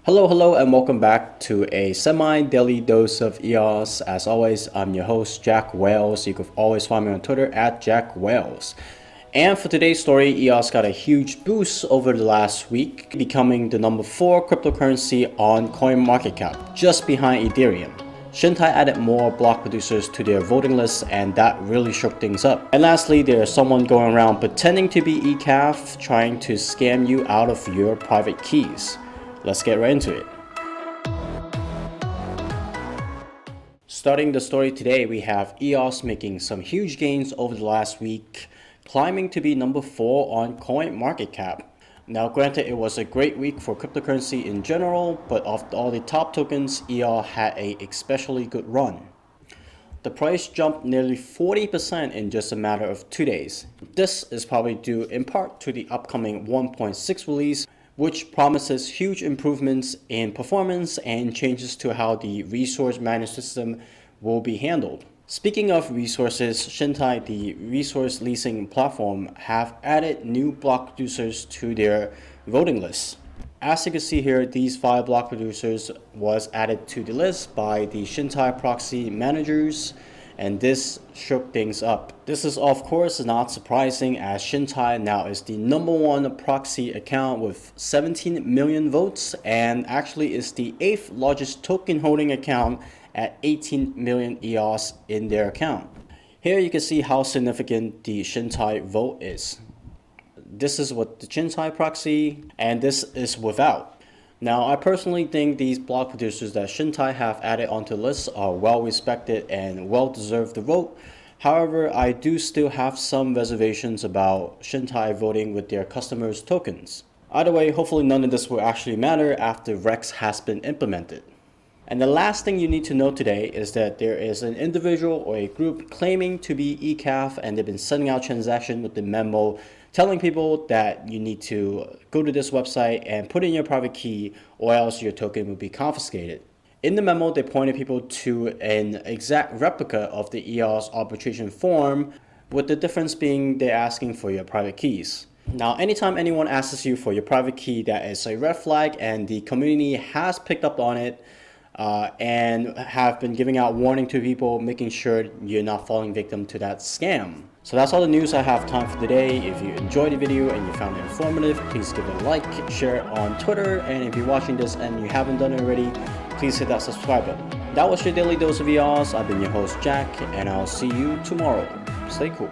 Hello, and welcome back to a semi-daily dose of EOS. As always, I'm your host, Jack Wales. You can always find me on Twitter at Jack Wales. And for today's story, EOS got a huge boost over the last week, becoming the number 4 cryptocurrency on CoinMarketCap, just behind Ethereum. Chintai added more block producers to their voting list, and that really shook things up. And lastly, there's someone going around pretending to be ECAF, trying to scam you out of your private keys. Let's get right into it. Starting the story today, we have EOS making some huge gains over the last week, climbing to be number 4 on CoinMarketCap. Now granted, it was a great week for cryptocurrency in general, but of all the top tokens, EOS had a especially good run. The price jumped nearly 40% in just a matter of 2 days. This is probably due in part to the upcoming 1.6 release, which promises huge improvements in performance and changes to how the resource management system will be handled. Speaking of resources, Chintai, the resource leasing platform, have added new block producers to their voting list. As you can see here, these 5 block producers was added to the list by the Chintai proxy managers, and this shook things up. This is of course not surprising, as Chintai now is the number 1 proxy account with 17 million votes, and actually is the 8th largest token holding account at 18 million EOS in their account. Here you can see how significant the Chintai vote is. This is with the Chintai proxy, and this is without. Now, I personally think these block producers that Chintai have added onto the list are well respected and well deserved the vote. However, I do still have some reservations about Chintai voting with their customers' tokens. Either way, hopefully none of this will actually matter after Rex has been implemented. And the last thing you need to know today is that there is an individual or a group claiming to be ECAF, and they've been sending out transactions with the memo telling people that you need to go to this website and put in your private key, or else your token will be confiscated. In the memo, they pointed people to an exact replica of the EOS arbitration form, with the difference being they're asking for your private keys. Now, anytime anyone asks you for your private key, that is a red flag, and the community has picked up on it and have been giving out warning to people, making sure you're not falling victim to that scam. So that's all the news I have time for today. If you enjoyed the video and you found it informative, please give it a like, share it on Twitter, and if you're watching this and you haven't done it already, please hit that subscribe button. That was your daily dose of EOS. I've been your host Jack, and I'll see you tomorrow. Stay cool.